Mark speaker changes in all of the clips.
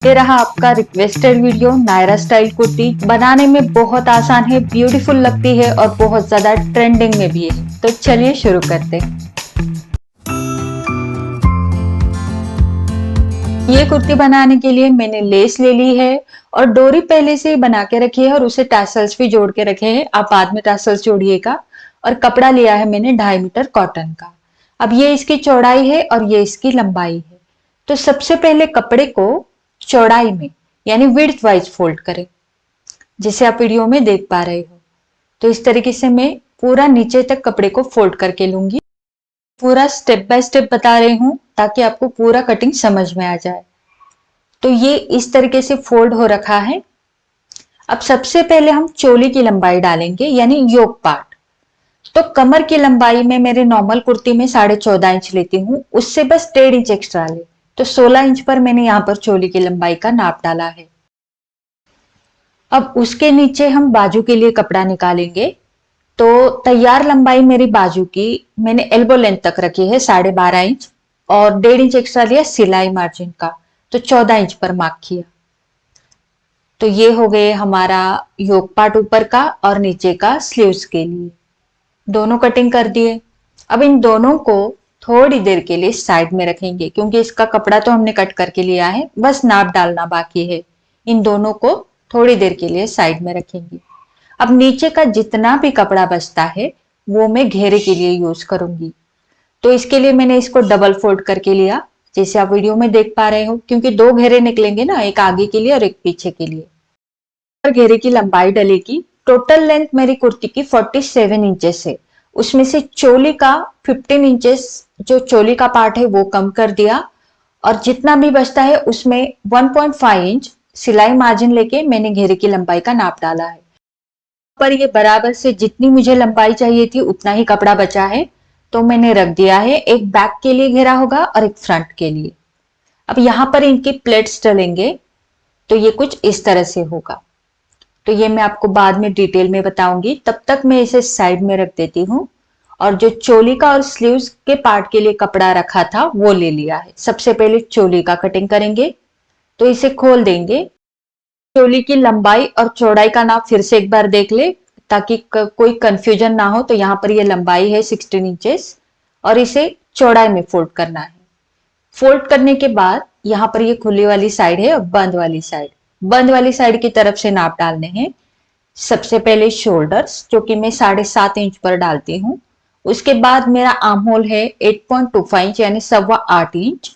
Speaker 1: ये रहा आपका requested video Naira style kurti. बनाने में बहुत आसान है, ब्यूटीफुल लगती है और बहुत ज्यादा ट्रेंडिंग में भी है। तो चलिए शुरू करते हैं। ये कुर्ती बनाने के लिए मैंने लेस ले ली है और डोरी पहले से ही बना के रखी है और उसे टैसल्स भी जोड़ के रखे हैं। आप बाद में टैसल्स जोड़िएगा। और कपड़ा लिया है मैंने 2.5 मीटर कॉटन का। अब ये इसकी चौड़ाई है और ये इसकी लंबाई है। तो सबसे पहले कपड़े को चौड़ाई में यानी विड्थ वाइज फोल्ड करें, जिसे आप वीडियो में देख पा रहे हो। तो इस तरीके से मैं पूरा नीचे तक कपड़े को फोल्ड करके लूंगी। पूरा स्टेप बाय स्टेप बता रही हूँ ताकि आपको पूरा कटिंग समझ में आ जाए। तो ये इस तरीके से फोल्ड हो रखा है। अब सबसे पहले हम चोली की लंबाई डालेंगे यानी योक पार्ट। तो कमर की लंबाई में मेरे नॉर्मल कुर्ती में 14.5 इंच लेती हूँ, उससे बस 1.5 इंच एक्स्ट्रा ले। तो 16 इंच पर मैंने यहाँ पर चोली की लंबाई का नाप डाला है। अब उसके नीचे हम बाजू के लिए कपड़ा निकालेंगे। तो तैयार लंबाई मेरी बाजू की मैंने एल्बो लेंथ तक रखी है 12.5 इंच और 1.5 इंच एक्स्ट्रा लिया सिलाई मार्जिन का। तो 14 इंच पर मार्क किया। तो ये हो गए हमारा योक पार्ट ऊपर का और नीचे का स्लीव्स के लिए। दोनों कटिंग कर दिए। अब इन दोनों को थोड़ी देर के लिए साइड में रखेंगे क्योंकि इसका कपड़ा तो हमने कट करके लिया है, बस नाप डालना बाकी है। इन दोनों को थोड़ी देर के लिए साइड में रखेंगे। अब नीचे का जितना भी कपड़ा बचता है वो मैं घेरे के लिए यूज करूंगी। तो इसके लिए मैंने इसको डबल फोल्ड करके लिया, जैसे आप वीडियो में देख पा रहे हो, क्योंकि 2 घेरे निकलेंगे ना, एक आगे के लिए और एक पीछे के लिए। और घेरे की लंबाई डलेगी। टोटल लेंथ मेरी कुर्ती की 47 इंचेस है। उसमें से चोली का 15 इंचेस, जो चोली का पार्ट है वो कम कर दिया और जितना भी बचता है उसमें 1.5 इंच सिलाई मार्जिन लेके मैंने घेरे की लंबाई का नाप डाला है। पर ये बराबर से जितनी मुझे लंबाई चाहिए थी उतना ही कपड़ा बचा है, तो मैंने रख दिया है। एक बैक के लिए घेरा होगा और एक फ्रंट के लिए। अब यहां पर इनकी प्लेट्स डलेंगे तो ये कुछ इस तरह से होगा। तो ये मैं आपको बाद में डिटेल में बताऊंगी, तब तक मैं इसे साइड में रख देती हूँ। और जो चोली का और स्लीव्स के पार्ट के लिए कपड़ा रखा था वो ले लिया है। सबसे पहले चोली का कटिंग करेंगे। तो इसे खोल देंगे। चोली की लंबाई और चौड़ाई का नाप फिर से एक बार देख ले ताकि कोई कंफ्यूजन ना हो। तो यहाँ पर ये लंबाई है 16 इंचेस और इसे चौड़ाई में फोल्ड करना है। फोल्ड करने के बाद यहाँ पर ये खुली वाली साइड है और बंद वाली साइड। बंद वाली साइड की तरफ से नाप डालने हैं। सबसे पहले शोल्डर्स, जो कि मैं 7.5 इंच पर डालती हूँ। उसके बाद मेरा आर्म होल है 8.25 इंच यानी 8.25 इंच।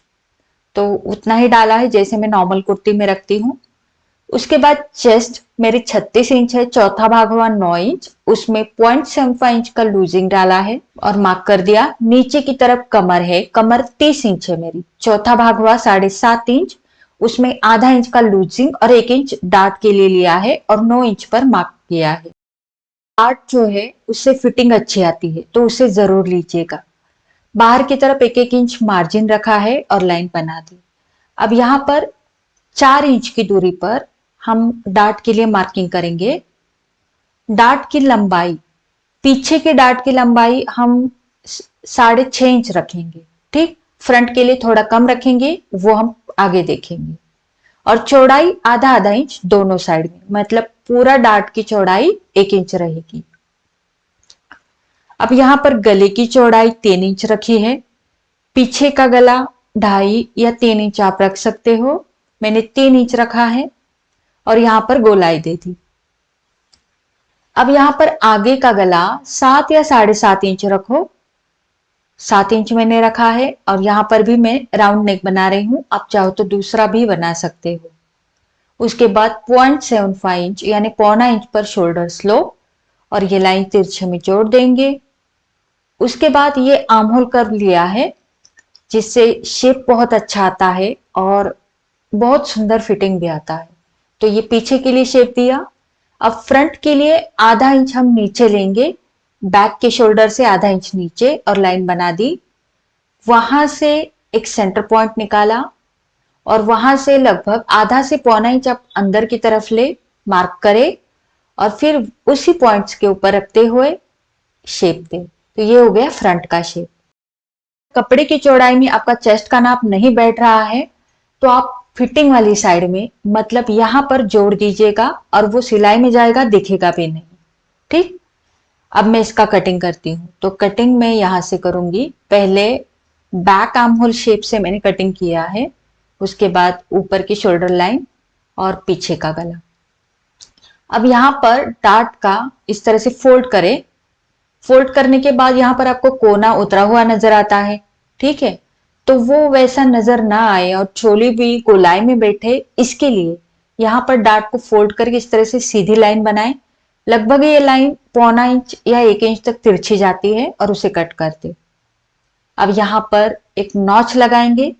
Speaker 1: तो उतना ही डाला है जैसे मैं नॉर्मल कुर्ती में रखती हूँ। उसके बाद चेस्ट मेरी 36 इंच है, चौथा भाग हुआ 9 इंच, उसमें 0.75 इंच का लूजिंग डाला है और मार्क कर दिया। नीचे की तरफ कमर है, कमर 30 इंच है मेरी, चौथा भाग हुआ 7.5 इंच, उसमें आधा इंच का लूजिंग और 1 इंच डार्ट के लिए लिया है और 9 इंच पर मार्क किया है। डार्ट जो है उससे फिटिंग अच्छी आती है तो उसे जरूर लीजिएगा। बाहर की तरफ 1-1 इंच मार्जिन रखा है और लाइन बना दी। अब यहाँ पर 4 इंच की दूरी पर हम डार्ट के लिए मार्किंग करेंगे। डार्ट की लंबाई, पीछे के डार्ट की लंबाई हम 6.5 इंच रखेंगे। ठीक, फ्रंट के लिए थोड़ा कम रखेंगे, वो हम आगे देखेंगे। और चौड़ाई आधा आधा इंच दोनों साइड में, मतलब पूरा डार्ट की चौड़ाई 1 इंच रहेगी। अब यहां पर गले की चौड़ाई 3 इंच रखी है। पीछे का गला 2.5 या 3 इंच आप रख सकते हो। मैंने 3 इंच रखा है और यहां पर गोलाई दे दी। अब यहां पर आगे का गला 7 या 7.5 इंच रखो। 7 इंच मैंने रखा है और यहां पर भी मैं राउंड नेक बना रही हूं। आप चाहो तो दूसरा भी बना सकते हो। उसके बाद 0.75 इंच यानी 0.25 इंच पर शोल्डर्स लो और ये लाइन तिरछे में जोड़ देंगे। उसके बाद ये आर्म होल कर्व लिया है, जिससे शेप बहुत अच्छा आता है और बहुत सुंदर फिटिंग भी आता है। तो ये पीछे के लिए शेप दिया। अब फ्रंट के लिए आधा इंच हम नीचे लेंगे, बैक के शोल्डर से आधा इंच नीचे और लाइन बना दी। वहां से एक सेंटर पॉइंट निकाला और वहां से लगभग आधा से 0.25 इंच आप अंदर की तरफ ले, मार्क करे और फिर उसी पॉइंट्स के ऊपर रखते हुए शेप दे। तो ये हो गया फ्रंट का शेप। कपड़े की चौड़ाई में आपका चेस्ट का नाप नहीं बैठ रहा है तो आप फिटिंग वाली साइड में, मतलब यहां पर जोड़ दीजिएगा और वो सिलाई में जाएगा, दिखेगा भी नहीं। ठीक। अब मैं इसका कटिंग करती हूँ। तो कटिंग मैं यहां से करूंगी। पहले बैक आर्म होल शेप से मैंने कटिंग किया है, उसके बाद ऊपर की शोल्डर लाइन और पीछे का गला। अब यहां पर डार्ट का इस तरह से फोल्ड करें। फोल्ड करने के बाद यहां पर आपको कोना उतरा हुआ नजर आता है। ठीक है। तो वो वैसा नजर ना आए और चोली भी गोलाई में बैठे, इसके लिए यहां पर डार्ट को फोल्ड करके इस तरह से सीधी लाइन बनाएं। लगभग ये लाइन 0.25 इंच या 1 इंच तक तिरछी जाती है और उसे कट कर दे। अब यहां पर एक नॉच लगाएंगे।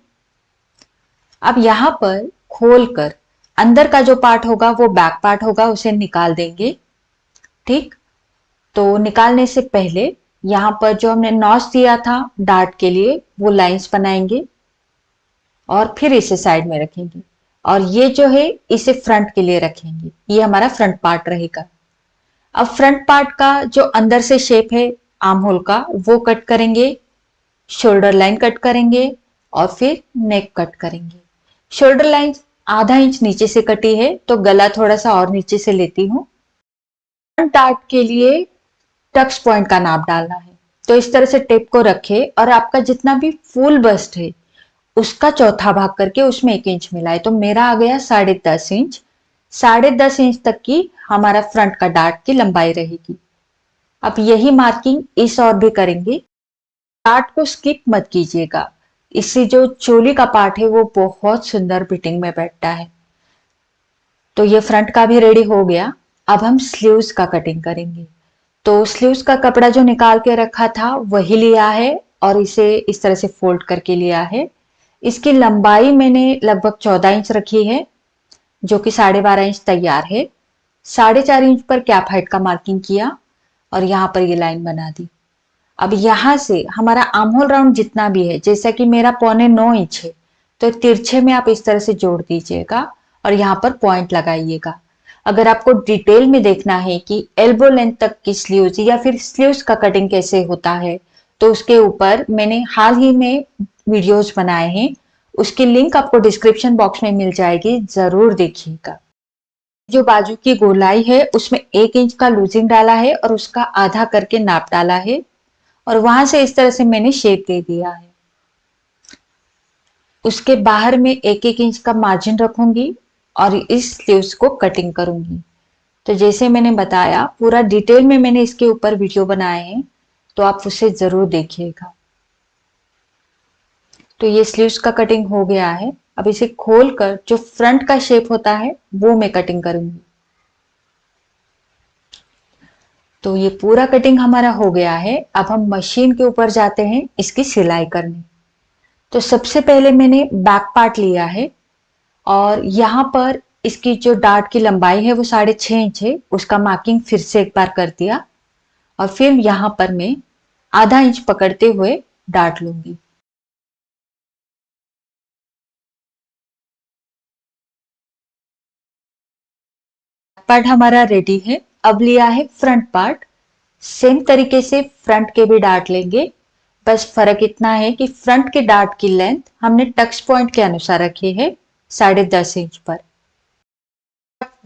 Speaker 1: अब यहां पर खोलकर अंदर का जो पार्ट होगा वो बैक पार्ट होगा, उसे निकाल देंगे। ठीक। तो निकालने से पहले यहां पर जो हमने नॉच दिया था डार्ट के लिए, वो लाइंस बनाएंगे और फिर इसे साइड में रखेंगे। और ये जो है इसे फ्रंट के लिए रखेंगे। ये हमारा फ्रंट पार्ट रहेगा। अब फ्रंट पार्ट का जो अंदर से शेप है आर्म होल का, वो कट करेंगे। शोल्डर लाइन कट करेंगे और फिर नेक कट करेंगे। शोल्डर लाइन आधा इंच नीचे से कटी है, तो गला थोड़ा सा और नीचे से लेती हूँ। फ्रंट पार्ट के लिए टक्स पॉइंट का नाप डालना है। तो इस तरह से टेप को रखे और आपका जितना भी फुल बस्ट है उसका चौथा भाग करके उसमें 1 इंच मिलाए। तो मेरा आ गया 10.5 इंच। 10.5 इंच तक की हमारा फ्रंट का डार्ट की लंबाई रहेगी। अब यही मार्किंग इस और भी करेंगे। डार्ट को स्किप मत कीजिएगा, इससे जो चोली का पार्ट है वो बहुत सुंदर फिटिंग में बैठता है। तो ये फ्रंट का भी रेडी हो गया। अब हम स्लीव्स का कटिंग करेंगे। तो स्लीव्स का कपड़ा जो निकाल के रखा था वही लिया है और इसे इस तरह से फोल्ड करके लिया है। इसकी लंबाई मैंने लगभग 14 इंच रखी है, जो कि 12.5 इंच तैयार है। 4.5 इंच पर कैप हाइट का मार्किंग किया और यहाँ पर ये लाइन बना दी। अब यहां से हमारा आर्म होल राउंड जितना भी है, जैसा कि मेरा 0.9 इंच है, तो तिरछे में आप इस तरह से जोड़ दीजिएगा और यहाँ पर पॉइंट लगाइएगा। अगर आपको डिटेल में देखना है कि एल्बो लेंथ तक की स्लीव्स या फिर स्लीव्स का कटिंग कैसे होता है, तो उसके ऊपर मैंने हाल ही में वीडियोस बनाए हैं। उसकी लिंक आपको डिस्क्रिप्शन बॉक्स में मिल जाएगी, जरूर देखिएगा। जो बाजू की गोलाई है उसमें 1 इंच का लूजिंग डाला है और उसका आधा करके नाप डाला है और वहां से इस तरह से मैंने शेप दे दिया है। उसके बाहर में 1-1 इंच का मार्जिन रखूंगी और इस स्लीव्स को कटिंग करूंगी। तो जैसे मैंने बताया, पूरा डिटेल में मैंने इसके ऊपर वीडियो बनाए हैं, तो आप उसे जरूर देखिएगा। तो ये स्लीव्स का कटिंग हो गया है। अब इसे खोलकर जो फ्रंट का शेप होता है वो मैं कटिंग करूंगी। तो ये पूरा कटिंग हमारा हो गया है। अब हम मशीन के ऊपर जाते हैं इसकी सिलाई करने। तो सबसे पहले मैंने बैक पार्ट लिया है और यहाँ पर इसकी जो डार्ट की लंबाई है वो 6.5 इंच है, उसका मार्किंग फिर से एक बार कर दिया और फिर यहाँ पर मैं आधा इंच पकड़ते हुए डार्ट लूंगी। पार्ट हमारा रेडी है। अब लिया है फ्रंट पार्ट। सेम तरीके से फ्रंट के भी डार्ट लेंगे, बस फर्क इतना है कि फ्रंट के डार्ट की लेंथ हमने टक्स पॉइंट के अनुसार रखी है 10.5 इंच पर।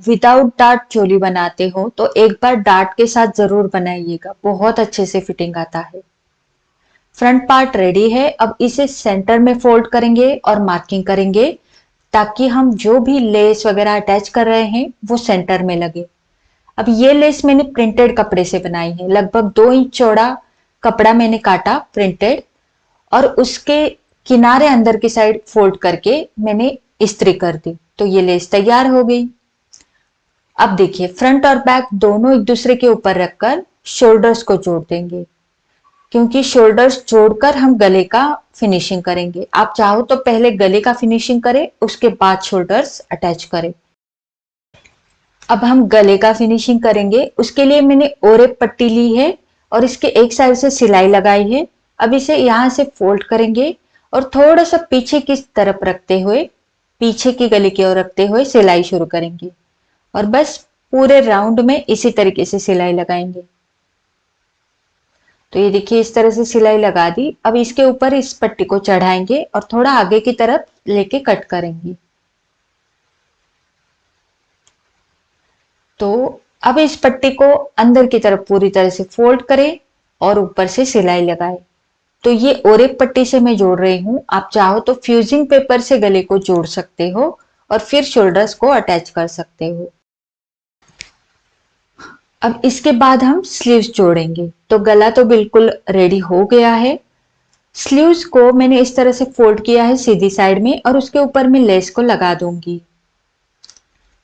Speaker 1: विदाउट डार्ट चोली बनाते हो तो एक बार डार्ट के साथ जरूर बनाइएगा, बहुत अच्छे से फिटिंग आता है। फ्रंट पार्ट रेडी है। अब इसे सेंटर में फोल्ड करेंगे और मार्किंग करेंगे ताकि हम जो भी लेस वगैरह अटैच कर रहे हैं वो सेंटर में लगे। अब ये लेस मैंने प्रिंटेड कपड़े से बनाई है। लगभग 2 इंच चौड़ा कपड़ा मैंने काटा प्रिंटेड और उसके किनारे अंदर की साइड फोल्ड करके मैंने इस्त्री कर दी। तो ये लेस तैयार हो गई। अब देखिए, फ्रंट और बैक दोनों एक दूसरे के ऊपर रखकर शोल्डर्स को जोड़ देंगे, क्योंकि शोल्डर्स जोड़कर हम गले का फिनिशिंग करेंगे। आप चाहो तो पहले गले का फिनिशिंग करें, उसके बाद शोल्डर्स अटैच करें। अब हम गले का फिनिशिंग करेंगे। उसके लिए मैंने ओरेप पट्टी ली है और इसके एक साइड से सिलाई लगाई है। अब इसे यहां से फोल्ड करेंगे और थोड़ा सा पीछे की तरफ रखते हुए, पीछे की गले की ओर रखते हुए सिलाई शुरू करेंगे और बस पूरे राउंड में इसी तरीके से सिलाई लगाएंगे। तो ये देखिए, इस तरह से सिलाई लगा दी। अब इसके ऊपर इस पट्टी को चढ़ाएंगे और थोड़ा आगे की तरफ लेके कट करेंगे। तो अब इस पट्टी को अंदर की तरफ पूरी तरह से फोल्ड करें और ऊपर से सिलाई लगाएं। तो ये और एक पट्टी से मैं जोड़ रही हूँ। आप चाहो तो फ्यूजिंग पेपर से गले को जोड़ सकते हो और फिर शोल्डर्स को अटैच कर सकते हो। अब इसके बाद हम स्लीव्स जोड़ेंगे। तो गला तो बिल्कुल रेडी हो गया है। स्लीव्स को मैंने इस तरह से फोल्ड किया है सीधी साइड में और उसके ऊपर मैं लेस को लगा दूंगी।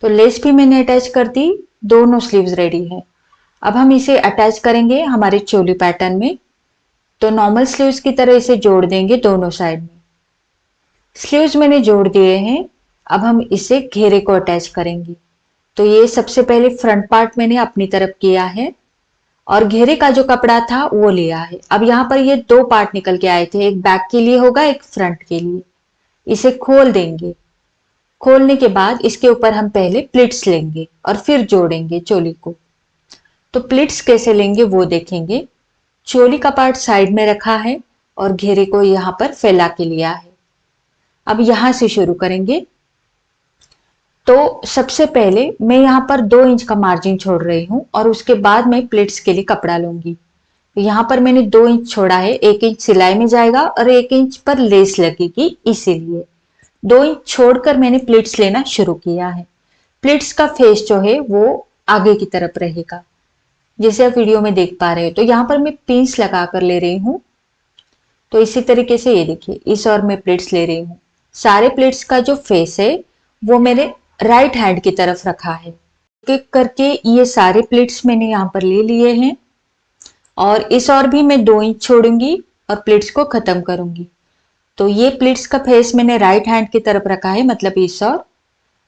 Speaker 1: तो लेस भी मैंने अटैच कर दी, दोनों स्लीव्स रेडी है। अब हम इसे अटैच करेंगे हमारे चोली पैटर्न में। तो नॉर्मल स्लीव्स की तरह इसे जोड़ देंगे दोनों साइड में। स्लीव्स मैंने जोड़ दिए हैं। अब हम इसे घेरे को अटैच करेंगे। तो ये सबसे पहले फ्रंट पार्ट मैंने अपनी तरफ किया है और घेरे का जो कपड़ा था वो लिया है। अब यहाँ पर ये दो पार्ट निकल के आए थे, एक बैक के लिए होगा, एक फ्रंट के लिए। इसे खोल देंगे। खोलने के बाद इसके ऊपर हम पहले प्लिट्स लेंगे और फिर जोड़ेंगे चोली को। तो प्लिट्स कैसे लेंगे वो देखेंगे। चोली का पार्ट साइड में रखा है और घेरे को यहाँ पर फैला के लिया है। अब यहां से शुरू करेंगे। तो सबसे पहले मैं यहाँ पर 2 इंच का मार्जिन छोड़ रही हूँ और उसके बाद मैं प्लिट्स के लिए कपड़ा लूंगी। तो यहाँ पर मैंने 2 इंच छोड़ा है, 1 इंच सिलाई में जाएगा और 1 इंच पर लेस लगेगी, इसीलिए 2 इंच छोड़कर मैंने प्लिट्स लेना शुरू किया है। प्लिट्स का फेस जो है वो आगे की तरफ रहेगा, जैसे आप वीडियो में देख पा रहे हो। तो यहाँ पर मैं पिंस लगा कर ले रही हूँ। तो इसी तरीके से ये देखिए, इस और मैं प्लेट्स ले रही हूँ। सारे प्लेट्स का जो फेस है वो मेरे राइट हैंड की तरफ रखा है। एक करके ये सारे प्लेट्स मैंने यहाँ पर ले लिए हैं और इस और भी मैं 2 इंच छोड़ूंगी और प्लेट्स को खत्म करूंगी। तो ये प्लेट्स का फेस मैंने राइट हैंड की तरफ रखा है, मतलब इस और।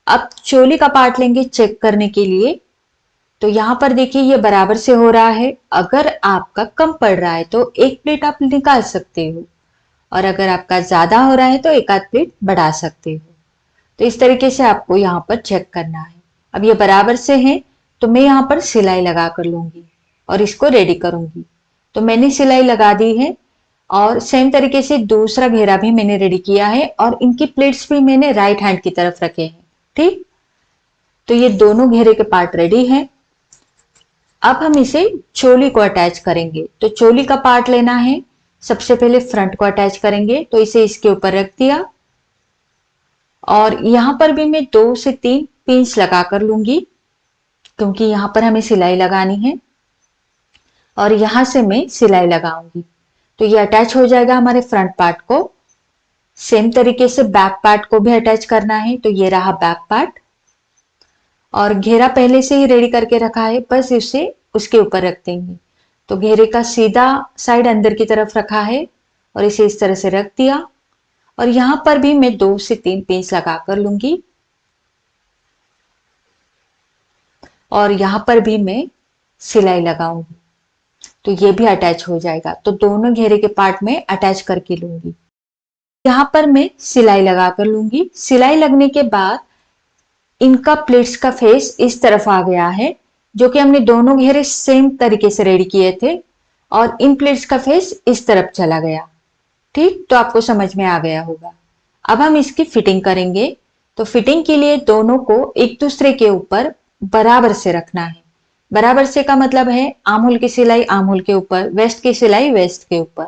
Speaker 1: अब चोली का पार्ट लेंगे चेक करने के लिए। तो यहां पर देखिए ये बराबर से हो रहा है। अगर आपका कम पड़ रहा है तो एक प्लेट आप निकाल सकते हो और अगर आपका ज्यादा हो रहा है तो एक आध प्लेट बढ़ा सकते हो। तो इस तरीके से आपको यहाँ पर चेक करना है। अब ये बराबर से है तो मैं यहाँ पर सिलाई लगा कर लूंगी और इसको रेडी करूंगी। तो मैंने सिलाई लगा दी है और सेम तरीके से दूसरा घेरा भी मैंने रेडी किया है और इनकी प्लेट्स भी मैंने राइट हैंड की तरफ रखे हैं। ठीक, तो ये दोनों घेरे के पार्ट रेडी हैं। अब हम इसे चोली को अटैच करेंगे। तो चोली का पार्ट लेना है, सबसे पहले फ्रंट को अटैच करेंगे। तो इसे इसके ऊपर रख दिया और यहां पर भी मैं 2 से 3 पिंस लगा कर लूंगी, क्योंकि यहां पर हमें सिलाई लगानी है और यहां से मैं सिलाई लगाऊंगी। तो ये अटैच हो जाएगा हमारे फ्रंट पार्ट को। सेम तरीके से बैक पार्ट को भी अटैच करना है। तो ये रहा बैक पार्ट और घेरा पहले से ही रेडी करके रखा है, बस इसे उसके ऊपर रख देंगे। तो घेरे का सीधा साइड अंदर की तरफ रखा है और इसे इस तरह से रख दिया और यहां पर भी मैं 2 से 3 पिंस लगा कर लूंगी और यहां पर भी मैं सिलाई लगाऊंगी। तो ये भी अटैच हो जाएगा। तो दोनों घेरे के पार्ट में अटैच करके लूंगी। यहां पर मैं सिलाई लगा कर लूंगी। सिलाई लगने के बाद इनका प्लेट्स का फेस इस तरफ आ गया है, जो कि हमने दोनों घेरे सेम तरीके से रेडी किए थे और इन प्लेट्स का फेस इस तरफ चला गया। ठीक, तो आपको समझ में आ गया होगा। अब हम इसकी फिटिंग करेंगे। तो फिटिंग के लिए दोनों को एक दूसरे के ऊपर बराबर से रखना है। बराबर से का मतलब है आर्म होल की सिलाई आर्म होल के ऊपर, वेस्ट की सिलाई वेस्ट के ऊपर।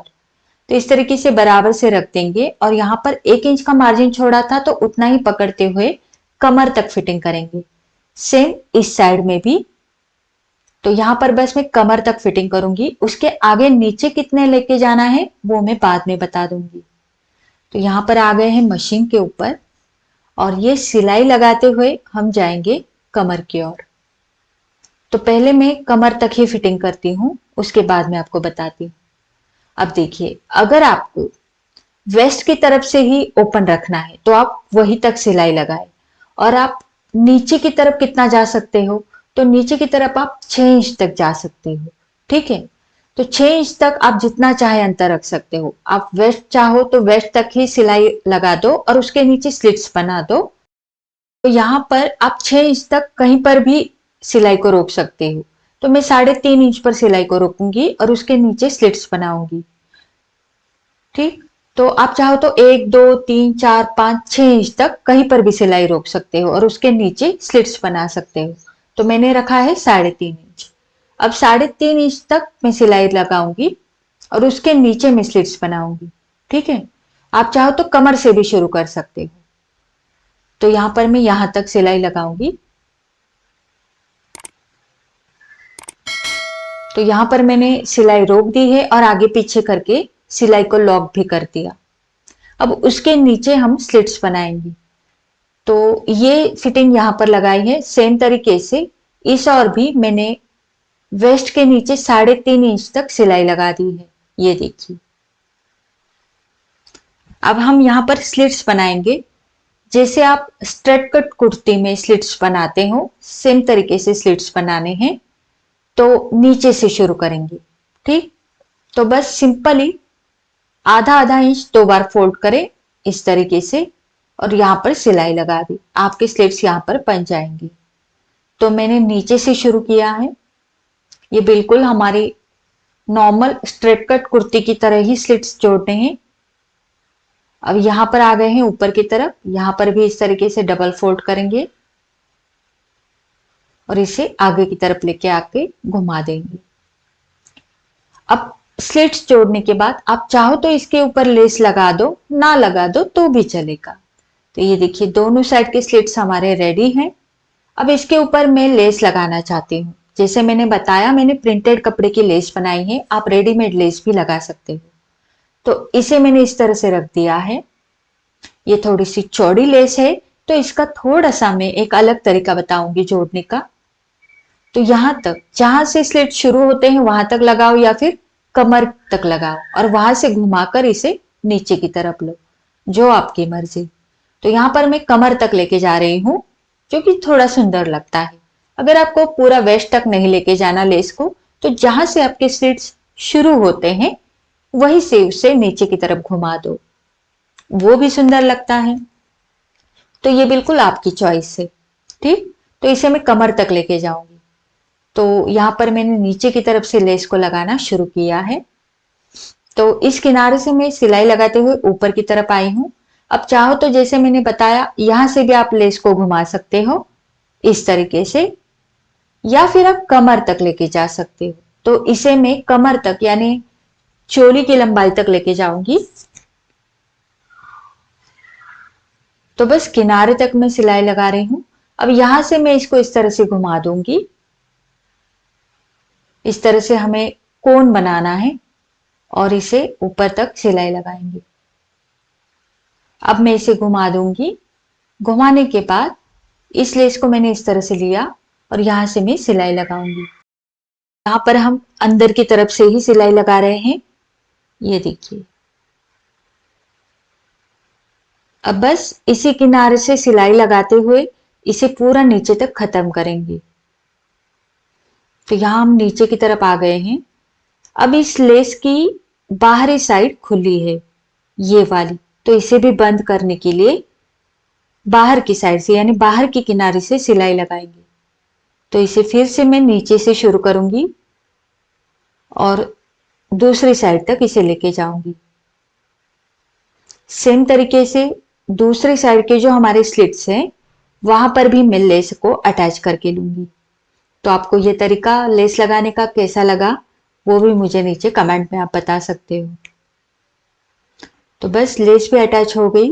Speaker 1: तो इस तरीके से बराबर से रख देंगे और यहां पर 1 इंच का मार्जिन छोड़ा था तो उतना ही पकड़ते हुए कमर तक फिटिंग करेंगे। सेम इस साइड में भी। तो यहां पर बस मैं कमर तक फिटिंग करूंगी, उसके आगे नीचे कितने लेके जाना है वो मैं बाद में बता दूंगी। तो यहां पर आ गए हैं मशीन के ऊपर और ये सिलाई लगाते हुए हम जाएंगे कमर की ओर। तो पहले मैं कमर तक ही फिटिंग करती हूँ, उसके बाद मैं आपको बताती हूँ। अब देखिए, अगर आपको वेस्ट की तरफ से ही ओपन रखना है तो आप वहीं तक सिलाई लगाए और आप नीचे की तरफ कितना जा सकते हो, तो नीचे की तरफ आप 6 इंच तक जा सकते हो। ठीक है, तो 6 इंच तक आप जितना चाहे अंतर रख सकते हो। आप वेस्ट चाहो तो वेस्ट तक ही सिलाई लगा दो और उसके नीचे स्लिट्स बना दो। तो यहाँ पर आप 6 इंच तक कहीं पर भी सिलाई को रोक सकते हो। तो मैं 3.5 इंच पर सिलाई को रोकूंगी और उसके नीचे स्लिट्स बनाऊंगी। ठीक, तो आप चाहो तो 1 2 3 4 5 6 इंच तक कहीं पर भी सिलाई रोक सकते हो और उसके नीचे स्लिट्स बना सकते हो। तो मैंने रखा है 3.5 इंच। अब 3.5 इंच तक मैं सिलाई लगाऊंगी और उसके नीचे मैं स्लिट्स बनाऊंगी। ठीक है, आप चाहो तो कमर से भी शुरू कर सकते हो। तो यहां पर मैं यहां तक सिलाई लगाऊंगी। तो यहां पर मैंने सिलाई रोक दी है और आगे पीछे करके सिलाई को लॉक भी कर दिया। अब उसके नीचे हम स्लिट्स बनाएंगे। तो ये फिटिंग यहां पर लगाई है। सेम तरीके से इस और भी मैंने वेस्ट के नीचे 3.5 इंच तक सिलाई लगा दी है। ये देखिए। अब हम यहां पर स्लिट्स बनाएंगे। जैसे आप स्ट्रेट कट कुर्ती में स्लिट्स बनाते हो, सेम तरीके से स्लिट्स बनाने हैं। तो नीचे से शुरू करेंगे। ठीक, तो बस सिंपली आधा आधा इंच 2 बार फोल्ड करें इस तरीके से और यहां पर सिलाई लगा दी। आपके स्लिट्स यहां पर बन जाएंगे। तो मैंने नीचे से शुरू किया है। ये बिल्कुल हमारी नॉर्मल स्ट्रेट कट कुर्ती की तरह ही स्लिट्स जोड़ने हैं। अब यहां पर आ गए हैं ऊपर की तरफ। यहां पर भी इस तरीके से डबल फोल्ड करेंगे और इसे आगे की तरफ लेके आके घुमा देंगे। अब स्लिट्स जोड़ने के बाद आप चाहो तो इसके ऊपर लेस लगा दो, ना लगा दो तो भी चलेगा। तो ये देखिए दोनों साइड के स्लिट्स हमारे रेडी हैं। अब इसके ऊपर मैं लेस लगाना चाहती हूँ। जैसे मैंने बताया, मैंने प्रिंटेड कपड़े की लेस बनाई है। आप रेडीमेड लेस भी लगा सकते हो। तो इसे मैंने इस तरह से रख दिया है। ये थोड़ी सी चौड़ी लेस है, तो इसका थोड़ा सा मैं एक अलग तरीका बताऊंगी जोड़ने का। तो यहां तक जहां से स्लिट शुरू होते हैं वहां तक लगाओ या फिर कमर तक लगाओ और वहां से घुमाकर इसे नीचे की तरफ लो, जो आपकी मर्जी। तो यहां पर मैं कमर तक लेके जा रही हूं, जो कि थोड़ा सुंदर लगता है। अगर आपको पूरा वेस्ट तक नहीं लेके जाना लेस को, तो जहां से आपके स्लिट्स शुरू होते हैं वहीं से उसे नीचे की तरफ घुमा दो, वो भी सुंदर लगता है। तो ये बिल्कुल आपकी चॉइस है। ठीक, तो इसे मैं कमर तक लेके जाऊंगी। तो यहां पर मैंने नीचे की तरफ से लेस को लगाना शुरू किया है। तो इस किनारे से मैं सिलाई लगाते हुए ऊपर की तरफ आई हूं। अब चाहो तो जैसे मैंने बताया, यहां से भी आप लेस को घुमा सकते हो इस तरीके से, या फिर आप कमर तक लेके जा सकते हो। तो इसे मैं कमर तक यानी चोली की लंबाई तक लेके जाऊंगी। तो बस किनारे तक मैं सिलाई लगा रही हूं। अब यहां से मैं इसको इस तरह से घुमा दूंगी। इस तरह से हमें कोन बनाना है और इसे ऊपर तक सिलाई लगाएंगे। अब मैं इसे घुमा दूंगी। घुमाने के बाद इस लेस को मैंने इस तरह से लिया और यहां से मैं सिलाई लगाऊंगी। यहां पर हम अंदर की तरफ से ही सिलाई लगा रहे हैं। ये देखिए। अब बस इसी किनारे से सिलाई लगाते हुए इसे पूरा नीचे तक खत्म करेंगे। तो यहां हम नीचे की तरफ आ गए हैं। अब इस लेस की बाहरी साइड खुली है, ये वाली। तो इसे भी बंद करने के लिए बाहर की साइड से यानी बाहर की किनारे से सिलाई लगाएंगे। तो इसे फिर से मैं नीचे से शुरू करूंगी और दूसरी साइड तक इसे लेके जाऊंगी। सेम तरीके से दूसरी साइड के जो हमारे स्लिट्स हैं वहां पर भी मैं लेस को अटैच करके लूंगी। तो आपको ये तरीका लेस लगाने का कैसा लगा, वो भी मुझे नीचे कमेंट में आप बता सकते हो। तो बस लेस भी अटैच हो गई।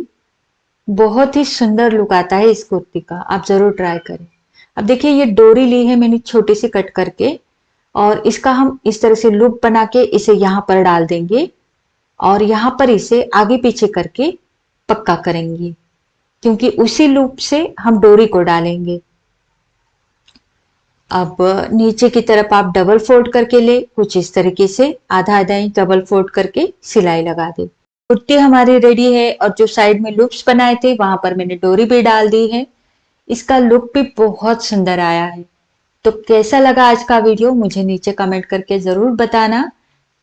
Speaker 1: बहुत ही सुंदर लुक आता है इस कुर्ती का, आप जरूर ट्राई करें। अब देखिए ये डोरी ली है मैंने छोटी सी कट करके, और इसका हम इस तरह से लूप बना के इसे यहां पर डाल देंगे और यहां पर इसे आगे पीछे करके पक्का करेंगे, क्योंकि उसी लूप से हम डोरी को डालेंगे। अब नीचे की तरफ आप डबल फोल्ड करके ले, कुछ इस तरीके से आधा आधा इंच डबल फोल्ड करके सिलाई लगा दे। कुर्ती हमारी रेडी है और जो साइड में लूप्स बनाए थे वहां पर मैंने डोरी भी डाल दी है। इसका लुक भी बहुत सुंदर आया है। तो कैसा लगा आज का वीडियो मुझे नीचे कमेंट करके जरूर बताना।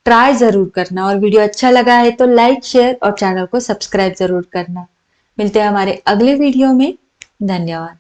Speaker 1: ट्राई जरूर करना और वीडियो अच्छा लगा है तो लाइक शेयर और चैनल को सब्सक्राइब जरूर करना। मिलते हैं हमारे अगले वीडियो में। धन्यवाद।